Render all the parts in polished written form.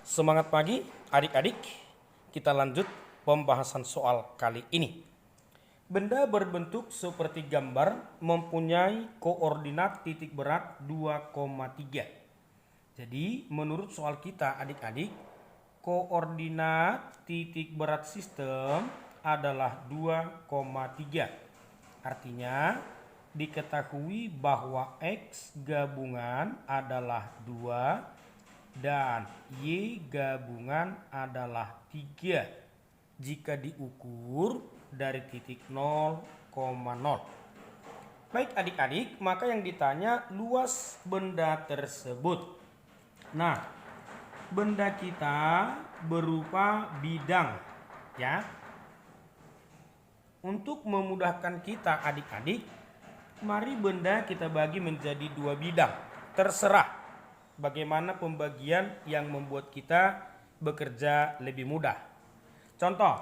Semangat pagi adik-adik, kita lanjut pembahasan soal kali ini. Benda berbentuk seperti gambar mempunyai koordinat titik berat 2,3. Jadi menurut soal kita adik-adik, koordinat titik berat sistem adalah 2,3. Artinya diketahui bahwa X gabungan adalah 2 dan Y gabungan adalah 3 jika diukur dari titik 0,0. Baik adik-adik, maka yang ditanya luas benda tersebut. Nah, benda kita berupa bidang ya. Untuk memudahkan kita adik-adik, mari benda kita bagi menjadi 2 bidang. Terserah bagaimana pembagian yang membuat kita bekerja lebih mudah. Contoh,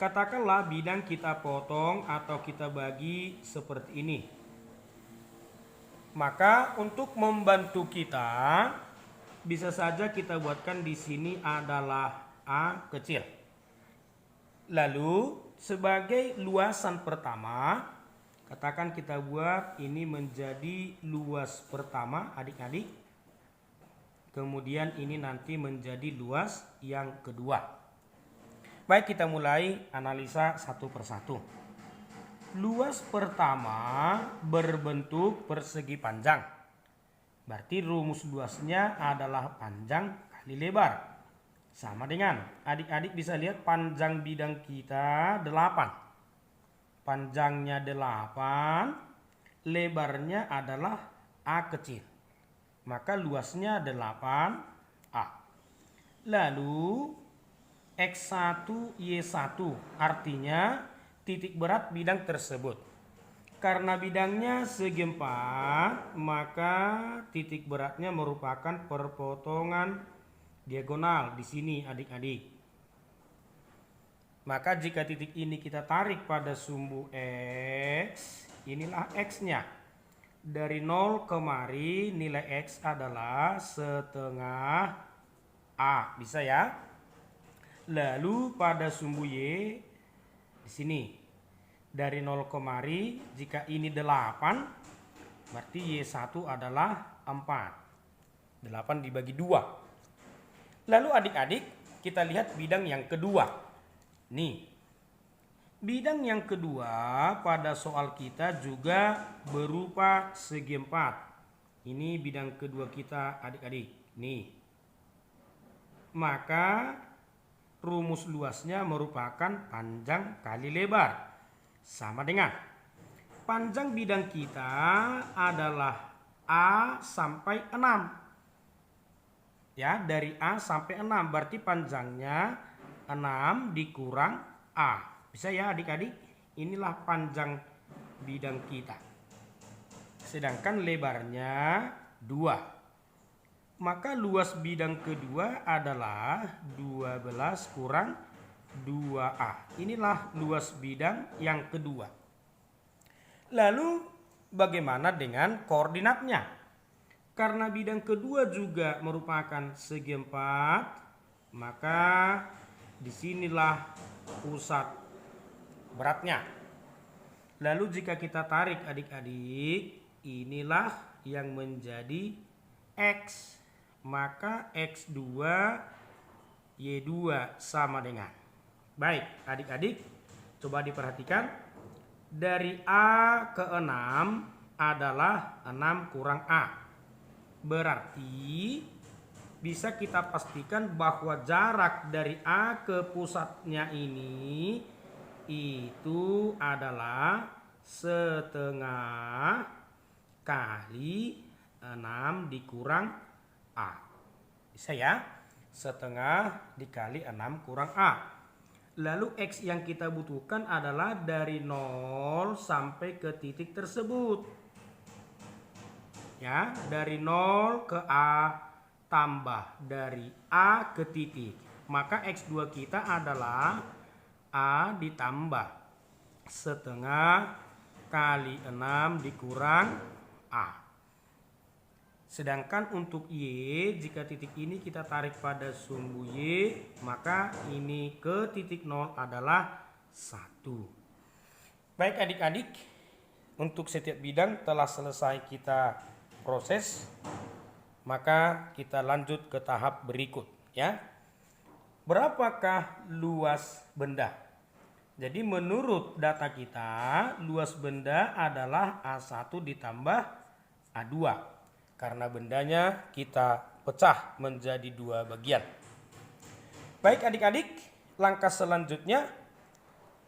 katakanlah bidang kita potong atau kita bagi seperti ini. Maka untuk membantu kita, bisa saja kita buatkan di sini adalah A kecil. Lalu sebagai luasan pertama, katakan kita buat ini menjadi luas pertama adik-adik. Kemudian ini nanti menjadi luas yang kedua. Baik, kita mulai analisa satu persatu. Luas pertama berbentuk persegi panjang. Berarti rumus luasnya adalah panjang kali lebar. Sama dengan adik-adik bisa lihat panjang bidang kita 8. Panjangnya 8, lebarnya adalah A kecil. Maka luasnya 8A. Lalu X1 Y1 artinya titik berat bidang tersebut. Karena bidangnya segi 4, maka titik beratnya merupakan perpotongan diagonal di sini adik-adik. Maka jika titik ini kita tarik pada sumbu X, inilah X-nya. Dari 0 kemari nilai X adalah setengah A. Bisa ya? Lalu pada sumbu Y di sini. Dari 0 kemari jika ini 8, berarti Y1 adalah 4. 8 dibagi 2. Lalu adik-adik kita lihat bidang yang kedua. Nih, bidang yang kedua pada soal kita juga berupa segi 4. Ini bidang kedua kita adik-adik. Nih, maka rumus luasnya merupakan panjang kali lebar. Sama dengan panjang bidang kita adalah A sampai 6. Ya, dari A sampai 6 berarti panjangnya 6 dikurang A. Bisa ya adik-adik? Inilah panjang bidang kita. Sedangkan lebarnya 2. Maka luas bidang kedua adalah 12 kurang 2A. Inilah luas bidang yang kedua. Lalu bagaimana dengan koordinatnya? Karena bidang kedua juga merupakan segi 4, maka disinilah pusat beratnya. Lalu jika kita tarik adik-adik, inilah yang menjadi X. Maka X2 Y2 sama dengan. Baik adik-adik, coba diperhatikan. Dari A ke 6 adalah 6 kurang A. Berarti bisa kita pastikan bahwa jarak dari A ke pusatnya ini itu adalah setengah kali 6 dikurang A. Bisa ya? Setengah dikali 6 kurang A. Lalu X yang kita butuhkan adalah dari 0 sampai ke titik tersebut. Ya, dari 0 ke A tambah dari A ke titik. Maka X2 kita adalah A ditambah setengah kali 6 dikurang A. Sedangkan untuk Y, jika titik ini kita tarik pada sumbu Y, maka ini ke titik 0 adalah 1. Baik adik-adik, untuk setiap bidang telah selesai kita proses, maka kita lanjut ke tahap berikut ya. Berapakah luas benda? Jadi menurut data kita, luas benda adalah A1 ditambah A2. Karena bendanya kita pecah menjadi 2 bagian. Baik adik-adik, langkah selanjutnya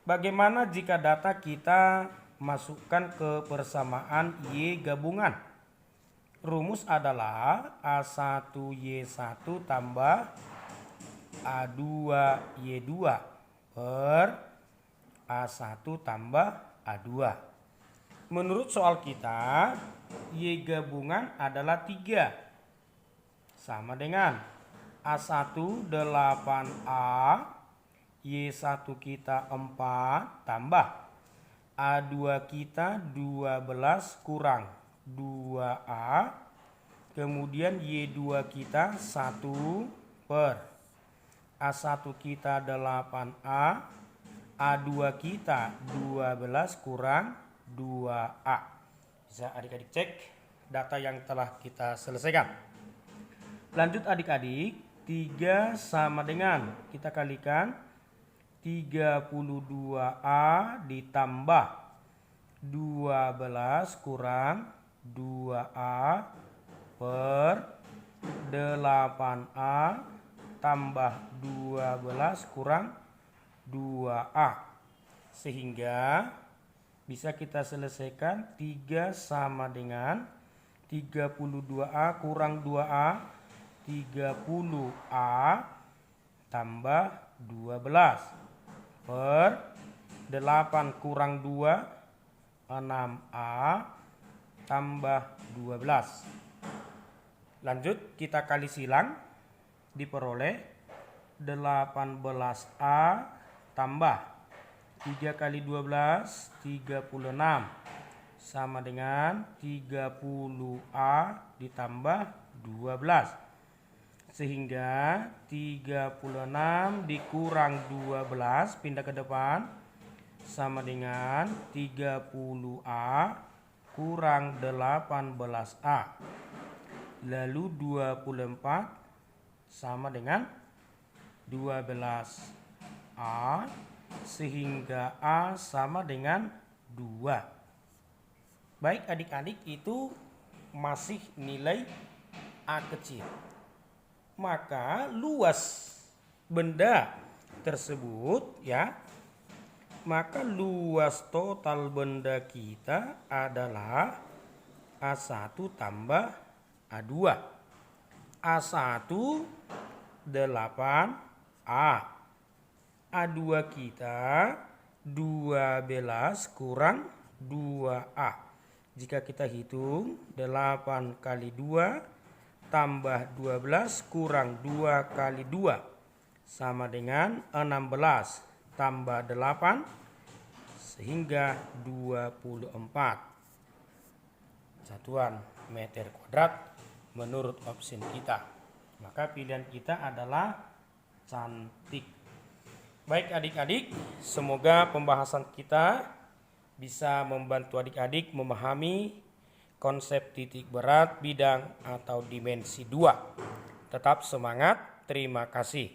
bagaimana jika data kita masukkan ke persamaan Y gabungan? Rumus adalah A1Y1 tambah A2Y2 per A1 tambah A2. Menurut soal kita, Y gabungan adalah 3. Sama dengan A1 8A, Y1 kita 4 tambah A2 kita 12 kurang 2A. Kemudian Y2 kita 1 per A1 kita 8A, A2 kita 12 kurang 2A. Bisa adik-adik cek data yang telah kita selesaikan. Lanjut adik-adik, 3 sama dengan, kita kalikan 32A ditambah 12 kurang 2A per 8A tambah 12 kurang 2A. Sehingga bisa kita selesaikan 3 sama dengan 32A kurang 2A, 30A tambah 12 per 8 kurang 2, 6A tambah 12. Lanjut kita kali silang, diperoleh 18A tambah 3 kali 12, 36 sama dengan 30A ditambah 12. Sehingga 36 dikurang 12 pindah ke depan sama dengan 30A kurang 18A. Lalu 24 sama dengan 12A. Sehingga A sama dengan 2. Baik adik-adik, itu masih nilai A kecil. Maka luas benda tersebut ya, maka luas total benda kita adalah A1 tambah A2. A1 8A. A2 kita 12 kurang 2A. Jika kita hitung 8 kali 2 tambah 12 kurang 2 kali 2 sama dengan 16 tambah 8 sehingga 24 satuan meter kuadrat menurut opsi kita. Maka pilihan kita adalah cantik. Baik adik-adik, semoga pembahasan kita bisa membantu adik-adik memahami konsep titik berat bidang atau dimensi 2. Tetap semangat, terima kasih.